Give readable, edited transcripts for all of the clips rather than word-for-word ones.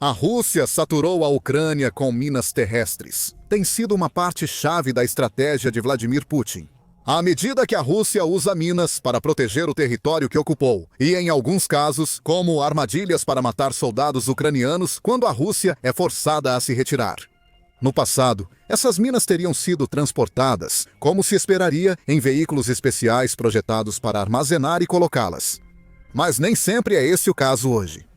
A Rússia saturou a Ucrânia com minas terrestres. Tem sido uma parte-chave da estratégia de Vladimir Putin. À medida que a Rússia usa minas para proteger o território que ocupou, e em alguns casos, como armadilhas para matar soldados ucranianos quando a Rússia é forçada a se retirar. No passado, essas minas teriam sido transportadas, como se esperaria, em veículos especiais projetados para armazenar e colocá-las. Mas nem sempre é esse o caso hoje.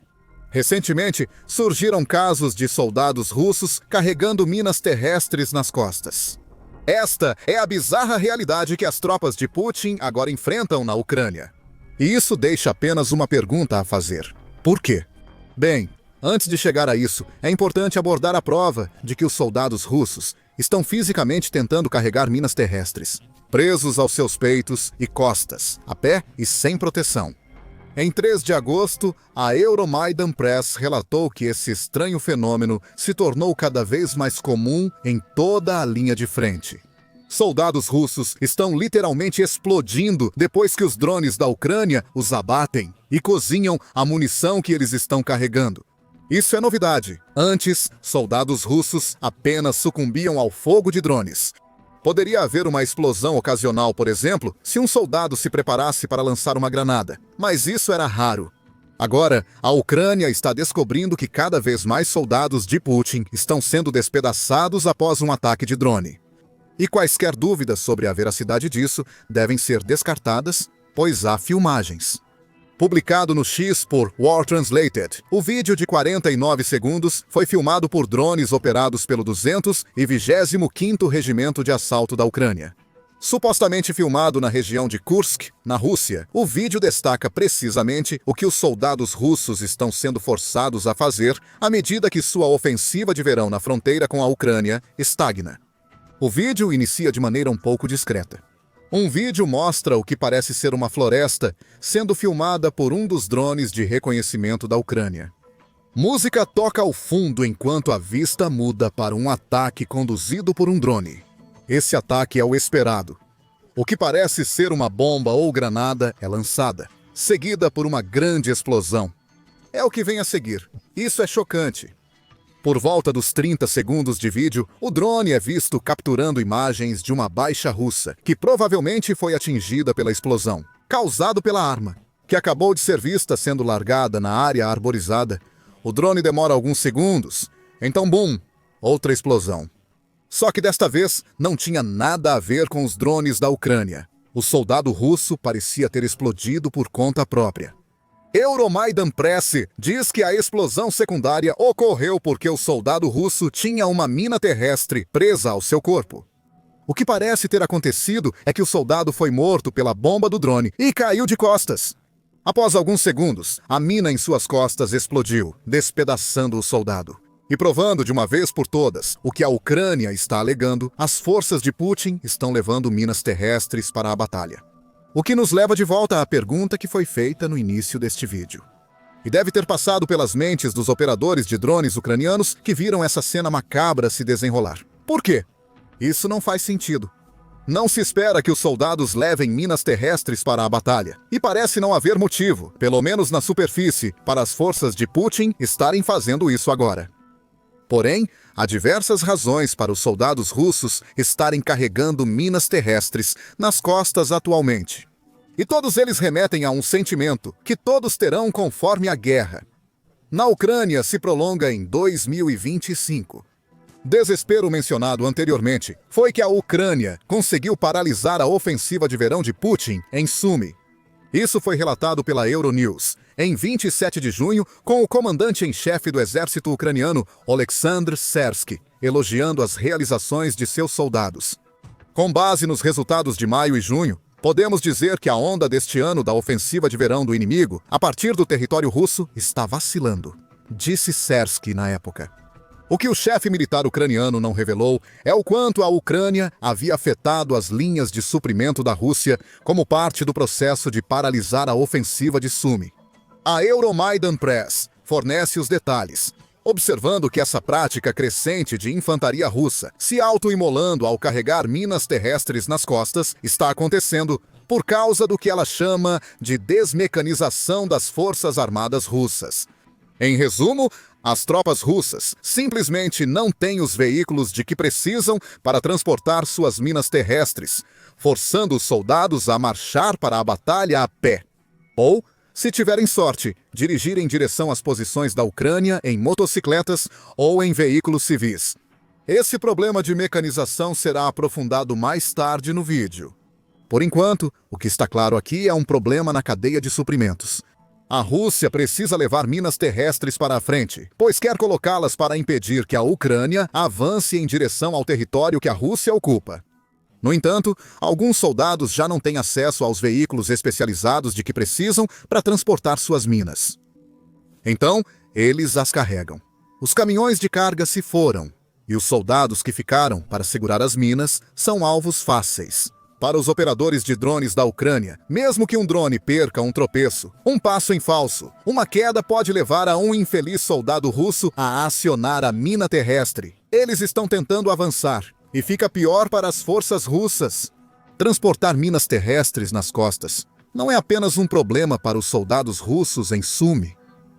Recentemente, surgiram casos de soldados russos carregando minas terrestres nas costas. Esta é a bizarra realidade que as tropas de Putin agora enfrentam na Ucrânia. E isso deixa apenas uma pergunta a fazer. Por quê? Bem, antes de chegar a isso, é importante abordar a prova de que os soldados russos estão fisicamente tentando carregar minas terrestres, presos aos seus peitos e costas, a pé e sem proteção. Em 3 de agosto, a Euromaidan Press relatou que esse estranho fenômeno se tornou cada vez mais comum em toda a linha de frente. Soldados russos estão literalmente explodindo depois que os drones da Ucrânia os abatem e cozinham a munição que eles estão carregando. Isso é novidade. Antes, soldados russos apenas sucumbiam ao fogo de drones. Poderia haver uma explosão ocasional, por exemplo, se um soldado se preparasse para lançar uma granada, mas isso era raro. Agora, a Ucrânia está descobrindo que cada vez mais soldados de Putin estão sendo despedaçados após um ataque de drone. E quaisquer dúvidas sobre a veracidade disso devem ser descartadas, pois há filmagens. Publicado no X por War Translated, o vídeo de 49 segundos foi filmado por drones operados pelo 225º Regimento de Assalto da Ucrânia. Supostamente filmado na região de Kursk, na Rússia, o vídeo destaca precisamente o que os soldados russos estão sendo forçados a fazer à medida que sua ofensiva de verão na fronteira com a Ucrânia estagna. O vídeo inicia de maneira um pouco discreta. Um vídeo mostra o que parece ser uma floresta sendo filmada por um dos drones de reconhecimento da Ucrânia. Música toca ao fundo enquanto a vista muda para um ataque conduzido por um drone. Esse ataque é o esperado. O que parece ser uma bomba ou granada é lançada, seguida por uma grande explosão. É o que vem a seguir. Isso é chocante. Por volta dos 30 segundos de vídeo, o drone é visto capturando imagens de uma baixa russa, que provavelmente foi atingida pela explosão, causado pela arma, que acabou de ser vista sendo largada na área arborizada. O drone demora alguns segundos, então bum, outra explosão. Só que desta vez não tinha nada a ver com os drones da Ucrânia. O soldado russo parecia ter explodido por conta própria. Euromaidan Press diz que a explosão secundária ocorreu porque o soldado russo tinha uma mina terrestre presa ao seu corpo. O que parece ter acontecido é que o soldado foi morto pela bomba do drone e caiu de costas. Após alguns segundos, a mina em suas costas explodiu, despedaçando o soldado. E provando de uma vez por todas o que a Ucrânia está alegando, as forças de Putin estão levando minas terrestres para a batalha. O que nos leva de volta à pergunta que foi feita no início deste vídeo. E deve ter passado pelas mentes dos operadores de drones ucranianos que viram essa cena macabra se desenrolar. Por quê? Isso não faz sentido. Não se espera que os soldados levem minas terrestres para a batalha. E parece não haver motivo, pelo menos na superfície, para as forças de Putin estarem fazendo isso agora. Porém, há diversas razões para os soldados russos estarem carregando minas terrestres nas costas atualmente. E todos eles remetem a um sentimento que todos terão conforme a guerra. Na Ucrânia se prolonga em 2025. Desespero mencionado anteriormente foi que a Ucrânia conseguiu paralisar a ofensiva de verão de Putin em Sumy. Isso foi relatado pela Euronews em 27 de junho, com o comandante-em-chefe do exército ucraniano, Oleksandr Sersky, elogiando as realizações de seus soldados. Com base nos resultados de maio e junho, podemos dizer que a onda deste ano da ofensiva de verão do inimigo, a partir do território russo, está vacilando, disse Sersky na época. O que o chefe militar ucraniano não revelou é o quanto a Ucrânia havia afetado as linhas de suprimento da Rússia como parte do processo de paralisar a ofensiva de Sumy. A Euromaidan Press fornece os detalhes, observando que essa prática crescente de infantaria russa, se autoimolando ao carregar minas terrestres nas costas, está acontecendo por causa do que ela chama de desmecanização das forças armadas russas. Em resumo, As tropas russas simplesmente não têm os veículos de que precisam para transportar suas minas terrestres, forçando os soldados a marchar para a batalha a pé. Ou, se tiverem sorte, dirigir em direção às posições da Ucrânia em motocicletas ou em veículos civis. Esse problema de mecanização será aprofundado mais tarde no vídeo. Por enquanto, o que está claro aqui é um problema na cadeia de suprimentos. A Rússia precisa levar minas terrestres para a frente, pois quer colocá-las para impedir que a Ucrânia avance em direção ao território que a Rússia ocupa. No entanto, alguns soldados já não têm acesso aos veículos especializados de que precisam para transportar suas minas. Então, eles as carregam. Os caminhões de carga se foram, e os soldados que ficaram para segurar as minas são alvos fáceis. Para os operadores de drones da Ucrânia, mesmo que um drone perca um tropeço, um passo em falso, uma queda pode levar a um infeliz soldado russo a acionar a mina terrestre. Eles estão tentando avançar, e fica pior para as forças russas. Transportar minas terrestres nas costas não é apenas um problema para os soldados russos em Sumy,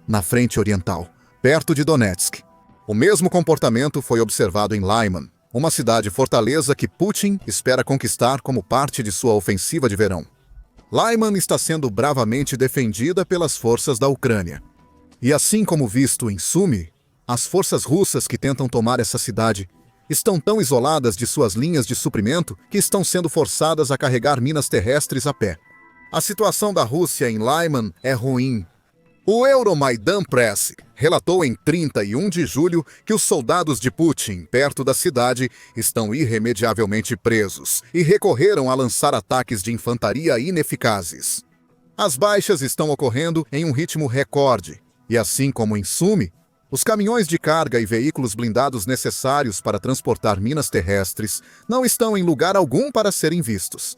na frente oriental, perto de Donetsk. O mesmo comportamento foi observado em Lyman, uma cidade-fortaleza que Putin espera conquistar como parte de sua ofensiva de verão. Lyman está sendo bravamente defendida pelas forças da Ucrânia. E assim como visto em Sumy, as forças russas que tentam tomar essa cidade estão tão isoladas de suas linhas de suprimento que estão sendo forçadas a carregar minas terrestres a pé. A situação da Rússia em Lyman é ruim. O Euromaidan Press relatou em 31 de julho que os soldados de Putin, perto da cidade, estão irremediavelmente presos e recorreram a lançar ataques de infantaria ineficazes. As baixas estão ocorrendo em um ritmo recorde, e assim como em Sumy, os caminhões de carga e veículos blindados necessários para transportar minas terrestres não estão em lugar algum para serem vistos.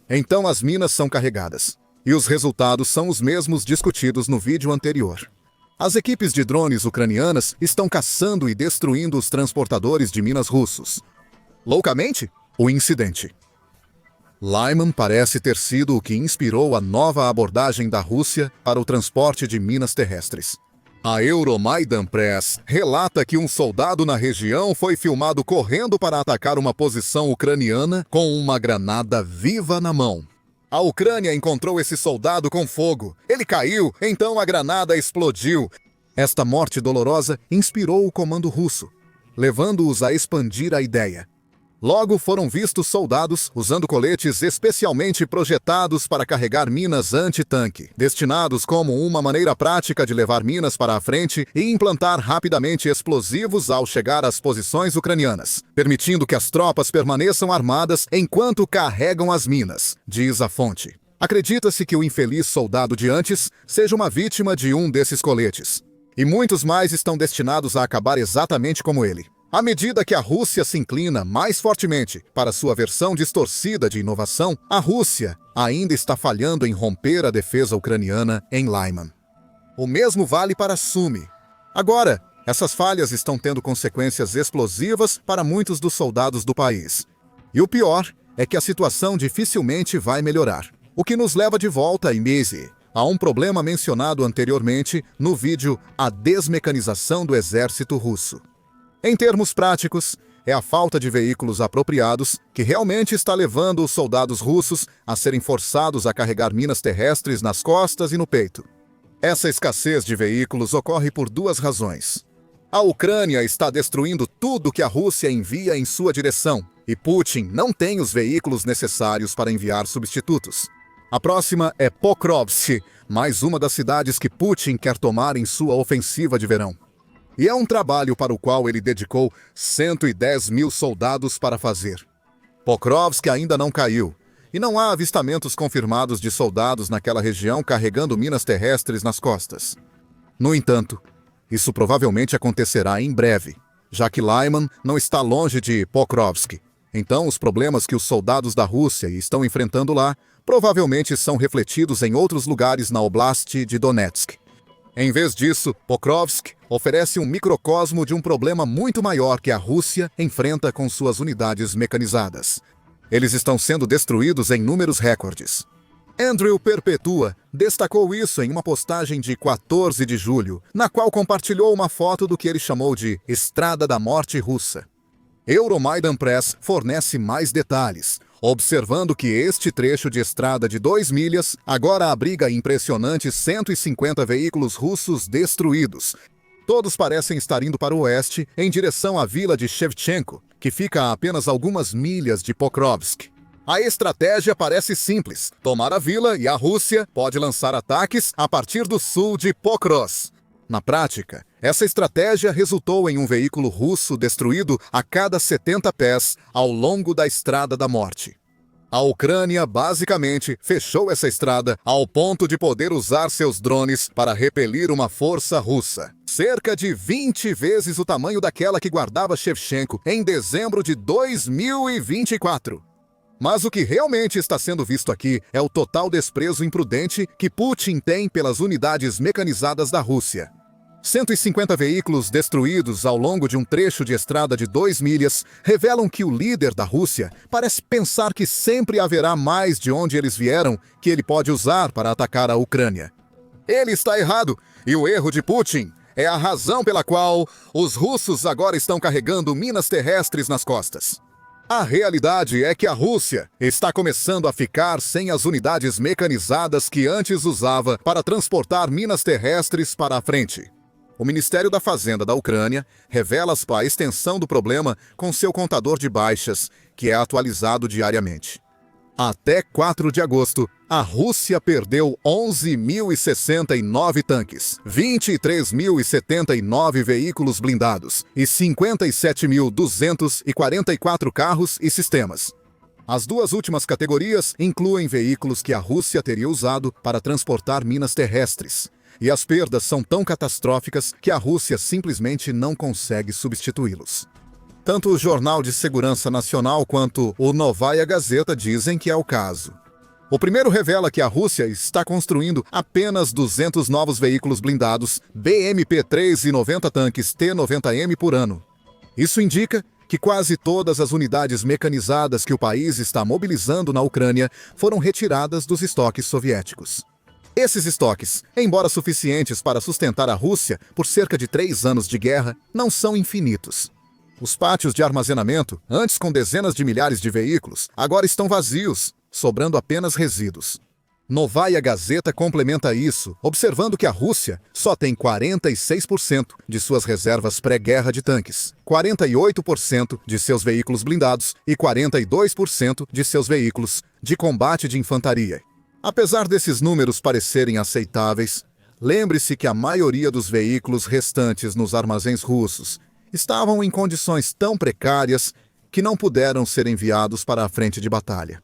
Então as minas são carregadas. E os resultados são os mesmos discutidos no vídeo anterior. As equipes de drones ucranianas estão caçando e destruindo os transportadores de minas russos. Loucamente, o incidente. Lyman parece ter sido o que inspirou a nova abordagem da Rússia para o transporte de minas terrestres. A Euromaidan Press relata que um soldado na região foi filmado correndo para atacar uma posição ucraniana com uma granada viva na mão. A Ucrânia encontrou esse soldado com fogo. Ele caiu, então a granada explodiu. Esta morte dolorosa inspirou o comando russo, levando-os a expandir a ideia. Logo foram vistos soldados usando coletes especialmente projetados para carregar minas anti-tanque, destinados como uma maneira prática de levar minas para a frente e implantar rapidamente explosivos ao chegar às posições ucranianas, permitindo que as tropas permaneçam armadas enquanto carregam as minas, diz a fonte. Acredita-se que o infeliz soldado de antes seja uma vítima de um desses coletes, e muitos mais estão destinados a acabar exatamente como ele. À medida que a Rússia se inclina mais fortemente para sua versão distorcida de inovação, a Rússia ainda está falhando em romper a defesa ucraniana em Lyman. O mesmo vale para Sumy. Agora, essas falhas estão tendo consequências explosivas para muitos dos soldados do país. E o pior é que a situação dificilmente vai melhorar. O que nos leva de volta, em Mese, a um problema mencionado anteriormente no vídeo A Desmecanização do Exército Russo. Em termos práticos, é a falta de veículos apropriados que realmente está levando os soldados russos a serem forçados a carregar minas terrestres nas costas e no peito. Essa escassez de veículos ocorre por duas razões. A Ucrânia está destruindo tudo que a Rússia envia em sua direção, e Putin não tem os veículos necessários para enviar substitutos. A próxima é Pokrovsk, mais uma das cidades que Putin quer tomar em sua ofensiva de verão. E é um trabalho para o qual ele dedicou 110 mil soldados para fazer. Pokrovsk ainda não caiu, e não há avistamentos confirmados de soldados naquela região carregando minas terrestres nas costas. No entanto, isso provavelmente acontecerá em breve, já que Lyman não está longe de Pokrovsk. Então, os problemas que os soldados da Rússia estão enfrentando lá provavelmente são refletidos em outros lugares na Oblast de Donetsk. Em vez disso, Pokrovsk oferece um microcosmo de um problema muito maior que a Rússia enfrenta com suas unidades mecanizadas. Eles estão sendo destruídos em números recordes. Andrew Perpetua destacou isso em uma postagem de 14 de julho, na qual compartilhou uma foto do que ele chamou de Estrada da Morte Russa. Euromaidan Press fornece mais detalhes, observando que este trecho de estrada de 2 milhas agora abriga impressionantes 150 veículos russos destruídos. Todos parecem estar indo para o oeste, em direção à vila de Shevchenko, que fica a apenas algumas milhas de Pokrovsk. A estratégia parece simples: tomar a vila e a Rússia pode lançar ataques a partir do sul de Pokrovsk. Na prática, essa estratégia resultou em um veículo russo destruído a cada 70 pés ao longo da Estrada da Morte. A Ucrânia basicamente fechou essa estrada ao ponto de poder usar seus drones para repelir uma força russa, cerca de 20 vezes o tamanho daquela que guardava Shevchenko em dezembro de 2024. Mas o que realmente está sendo visto aqui é o total desprezo imprudente que Putin tem pelas unidades mecanizadas da Rússia. 150 veículos destruídos ao longo de um trecho de estrada de 2 milhas revelam que o líder da Rússia parece pensar que sempre haverá mais de onde eles vieram que ele pode usar para atacar a Ucrânia. Ele está errado, e o erro de Putin é a razão pela qual os russos agora estão carregando minas terrestres nas costas. A realidade é que a Rússia está começando a ficar sem as unidades mecanizadas que antes usava para transportar minas terrestres para a frente. O Ministério da Fazenda da Ucrânia revela a extensão do problema com seu contador de baixas, que é atualizado diariamente. Até 4 de agosto, a Rússia perdeu 11.069 tanques, 23.079 veículos blindados e 57.244 carros e sistemas. As duas últimas categorias incluem veículos que a Rússia teria usado para transportar minas terrestres. E as perdas são tão catastróficas que a Rússia simplesmente não consegue substituí-los. Tanto o Jornal de Segurança Nacional quanto o Novaya Gazeta dizem que é o caso. O primeiro revela que a Rússia está construindo apenas 200 novos veículos blindados BMP-3 e 90 tanques T-90M por ano. Isso indica que quase todas as unidades mecanizadas que o país está mobilizando na Ucrânia foram retiradas dos estoques soviéticos. Esses estoques, embora suficientes para sustentar a Rússia por cerca de 3 anos de guerra, não são infinitos. Os pátios de armazenamento, antes com dezenas de milhares de veículos, agora estão vazios, sobrando apenas resíduos. Novaya Gazeta complementa isso, observando que a Rússia só tem 46% de suas reservas pré-guerra de tanques, 48% de seus veículos blindados e 42% de seus veículos de combate de infantaria. Apesar desses números parecerem aceitáveis, lembre-se que a maioria dos veículos restantes nos armazéns russos estavam em condições tão precárias que não puderam ser enviados para a frente de batalha.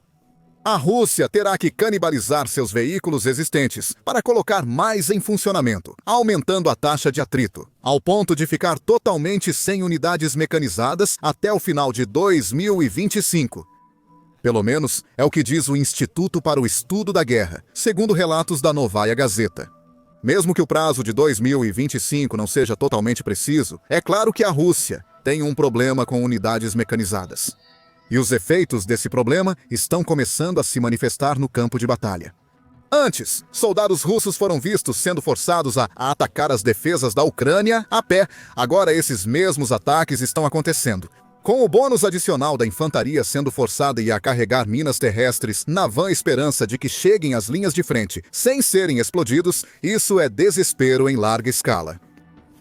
A Rússia terá que canibalizar seus veículos existentes para colocar mais em funcionamento, aumentando a taxa de atrito, ao ponto de ficar totalmente sem unidades mecanizadas até o final de 2025. Pelo menos é o que diz o Instituto para o Estudo da Guerra, segundo relatos da Novaya Gazeta. Mesmo que o prazo de 2025 não seja totalmente preciso, é claro que a Rússia tem um problema com unidades mecanizadas. E os efeitos desse problema estão começando a se manifestar no campo de batalha. Antes, soldados russos foram vistos sendo forçados a atacar as defesas da Ucrânia a pé. Agora esses mesmos ataques estão acontecendo, com o bônus adicional da infantaria sendo forçada a carregar minas terrestres na vã esperança de que cheguem às linhas de frente sem serem explodidos. Isso é desespero em larga escala.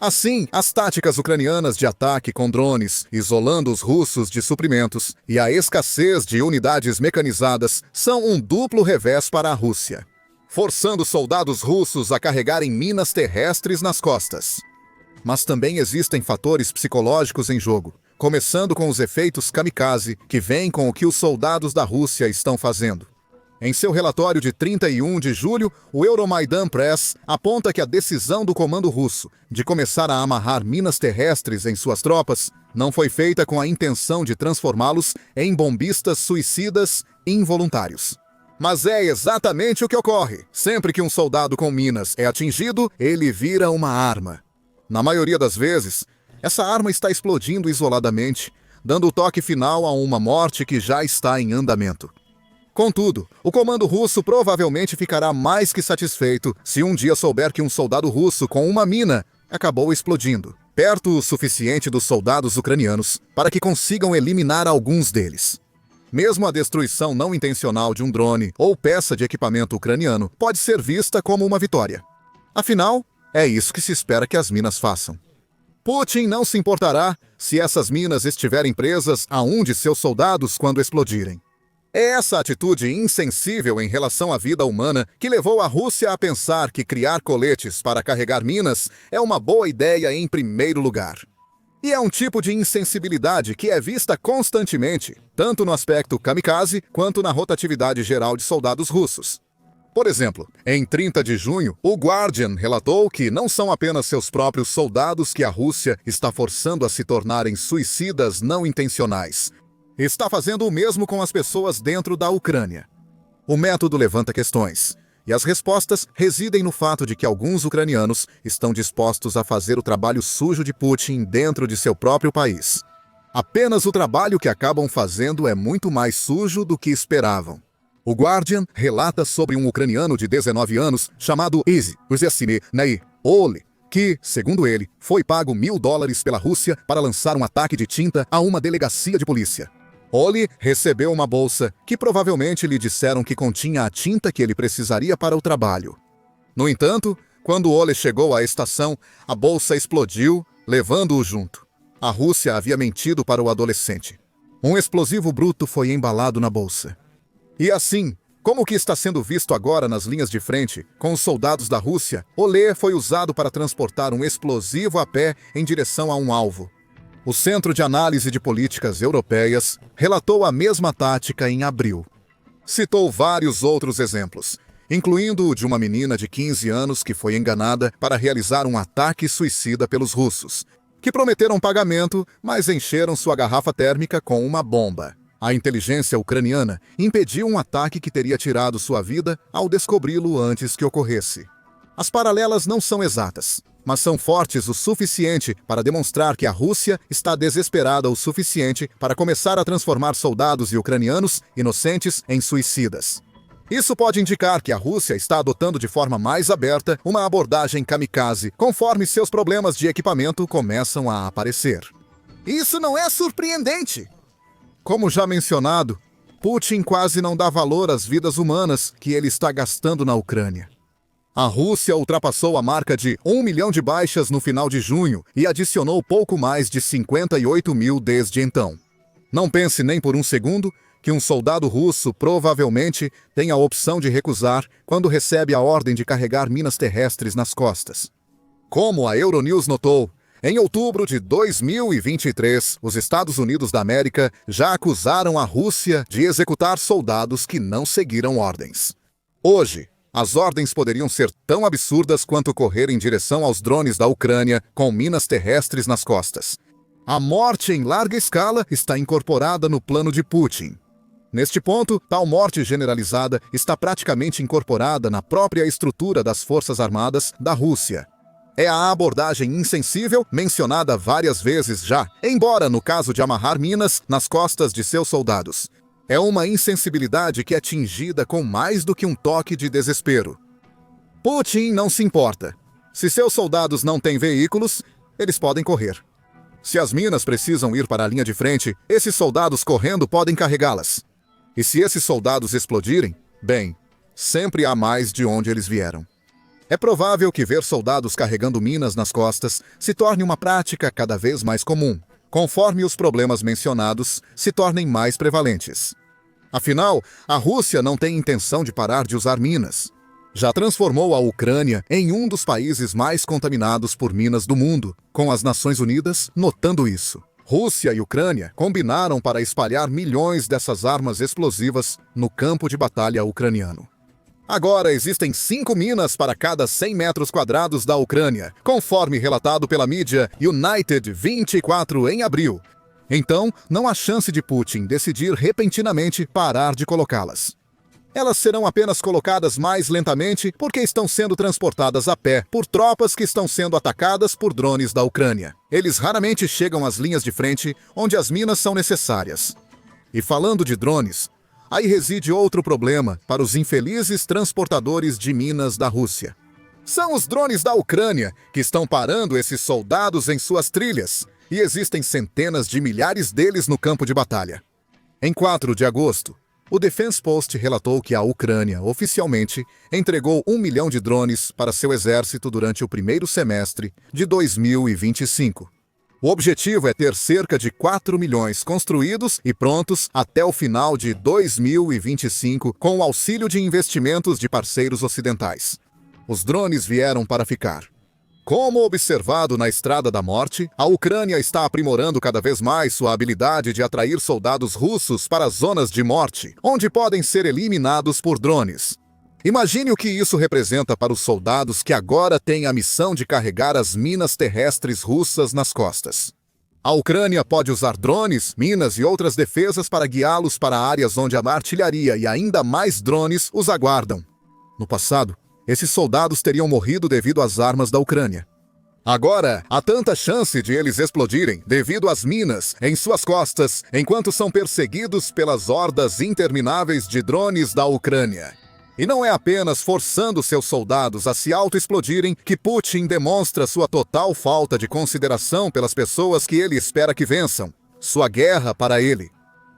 Assim, as táticas ucranianas de ataque com drones, isolando os russos de suprimentos, e a escassez de unidades mecanizadas são um duplo revés para a Rússia, forçando soldados russos a carregarem minas terrestres nas costas. Mas também existem fatores psicológicos em jogo, começando com os efeitos kamikaze que vêm com o que os soldados da Rússia estão fazendo. Em seu relatório de 31 de julho, o Euromaidan Press aponta que a decisão do comando russo de começar a amarrar minas terrestres em suas tropas não foi feita com a intenção de transformá-los em bombistas suicidas involuntários. Mas é exatamente o que ocorre. Sempre que um soldado com minas é atingido, ele vira uma arma. Na maioria das vezes, essa arma está explodindo isoladamente, dando o toque final a uma morte que já está em andamento. Contudo, o comando russo provavelmente ficará mais que satisfeito se um dia souber que um soldado russo com uma mina acabou explodindo, perto o suficiente dos soldados ucranianos para que consigam eliminar alguns deles. Mesmo a destruição não intencional de um drone ou peça de equipamento ucraniano pode ser vista como uma vitória. Afinal, é isso que se espera que as minas façam. Putin não se importará se essas minas estiverem presas a um de seus soldados quando explodirem. É essa atitude insensível em relação à vida humana que levou a Rússia a pensar que criar coletes para carregar minas é uma boa ideia em primeiro lugar. E é um tipo de insensibilidade que é vista constantemente, tanto no aspecto kamikaze quanto na rotatividade geral de soldados russos. Por exemplo, em 30 de junho, o Guardian relatou que não são apenas seus próprios soldados que a Rússia está forçando a se tornarem suicidas não intencionais. Está fazendo o mesmo com as pessoas dentro da Ucrânia. O método levanta questões, e as respostas residem no fato de que alguns ucranianos estão dispostos a fazer o trabalho sujo de Putin dentro de seu próprio país. Apenas o trabalho que acabam fazendo é muito mais sujo do que esperavam. O Guardian relata sobre um ucraniano de 19 anos chamado Izzy Ole, que, segundo ele, foi pago $1.000 pela Rússia para lançar um ataque de tinta a uma delegacia de polícia. Ole recebeu uma bolsa que provavelmente lhe disseram que continha a tinta que ele precisaria para o trabalho. No entanto, quando Ole chegou à estação, a bolsa explodiu, levando-o junto. A Rússia havia mentido para o adolescente. Um explosivo bruto foi embalado na bolsa. E assim, como o que está sendo visto agora nas linhas de frente, com os soldados da Rússia, Ole foi usado para transportar um explosivo a pé em direção a um alvo. O Centro de Análise de Políticas Europeias relatou a mesma tática em abril. Citou vários outros exemplos, incluindo o de uma menina de 15 anos que foi enganada para realizar um ataque suicida pelos russos, que prometeram pagamento, mas encheram sua garrafa térmica com uma bomba. A inteligência ucraniana impediu um ataque que teria tirado sua vida ao descobri-lo antes que ocorresse. As paralelas não são exatas, mas são fortes o suficiente para demonstrar que a Rússia está desesperada o suficiente para começar a transformar soldados e ucranianos inocentes em suicidas. Isso pode indicar que a Rússia está adotando de forma mais aberta uma abordagem kamikaze, conforme seus problemas de equipamento começam a aparecer. Isso não é surpreendente! Como já mencionado, Putin quase não dá valor às vidas humanas que ele está gastando na Ucrânia. A Rússia ultrapassou a marca de 1 milhão de baixas no final de junho e adicionou pouco mais de 58 mil desde então. Não pense nem por um segundo que um soldado russo provavelmente tem a opção de recusar quando recebe a ordem de carregar minas terrestres nas costas. Como a Euronews notou, em outubro de 2023, os Estados Unidos da América já acusaram a Rússia de executar soldados que não seguiram ordens. Hoje, as ordens poderiam ser tão absurdas quanto correr em direção aos drones da Ucrânia com minas terrestres nas costas. A morte em larga escala está incorporada no plano de Putin. Neste ponto, tal morte generalizada está praticamente incorporada na própria estrutura das Forças Armadas da Rússia. É a abordagem insensível mencionada várias vezes já, embora no caso de amarrar minas nas costas de seus soldados. É uma insensibilidade que é tingida com mais do que um toque de desespero. Putin não se importa. Se seus soldados não têm veículos, eles podem correr. Se as minas precisam ir para a linha de frente, esses soldados correndo podem carregá-las. E se esses soldados explodirem, bem, sempre há mais de onde eles vieram. É provável que ver soldados carregando minas nas costas se torne uma prática cada vez mais comum, conforme os problemas mencionados se tornem mais prevalentes. Afinal, a Rússia não tem intenção de parar de usar minas. Já transformou a Ucrânia em um dos países mais contaminados por minas do mundo, com as Nações Unidas notando isso. Rússia e Ucrânia combinaram para espalhar milhões dessas armas explosivas no campo de batalha ucraniano. Agora existem 5 minas para cada 100 metros quadrados da Ucrânia, conforme relatado pela mídia United 24 em abril. Então, não há chance de Putin decidir repentinamente parar de colocá-las. Elas serão apenas colocadas mais lentamente porque estão sendo transportadas a pé por tropas que estão sendo atacadas por drones da Ucrânia. Eles raramente chegam às linhas de frente onde as minas são necessárias. E falando de drones, Aí reside outro problema para os infelizes transportadores de minas da Rússia. São os drones da Ucrânia que estão parando esses soldados em suas trilhas, e existem centenas de milhares deles no campo de batalha. Em 4 de agosto, o Defense Post relatou que a Ucrânia, oficialmente, entregou 1 milhão de drones para seu exército durante o primeiro semestre de 2025. O objetivo é ter cerca de 4 milhões construídos e prontos até o final de 2025, com o auxílio de investimentos de parceiros ocidentais. Os drones vieram para ficar. Como observado na Estrada da Morte, a Ucrânia está aprimorando cada vez mais sua habilidade de atrair soldados russos para zonas de morte, onde podem ser eliminados por drones. Imagine o que isso representa para os soldados que agora têm a missão de carregar as minas terrestres russas nas costas. A Ucrânia pode usar drones, minas e outras defesas para guiá-los para áreas onde a artilharia e ainda mais drones os aguardam. No passado, esses soldados teriam morrido devido às armas da Ucrânia. Agora, há tanta chance de eles explodirem devido às minas em suas costas, enquanto são perseguidos pelas hordas intermináveis de drones da Ucrânia. E não é apenas forçando seus soldados a se auto-explodirem que Putin demonstra sua total falta de consideração pelas pessoas que ele espera que vençam. Sua guerra para ele.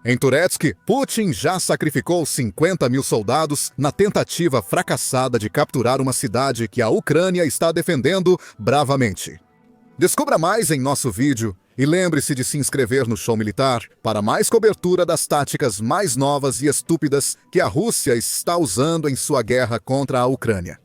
Em Turetsky, Putin já sacrificou 50 mil soldados na tentativa fracassada de capturar uma cidade que a Ucrânia está defendendo bravamente. Descubra mais em nosso vídeo e lembre-se de se inscrever no Show Militar para mais cobertura das táticas mais novas e estúpidas que a Rússia está usando em sua guerra contra a Ucrânia.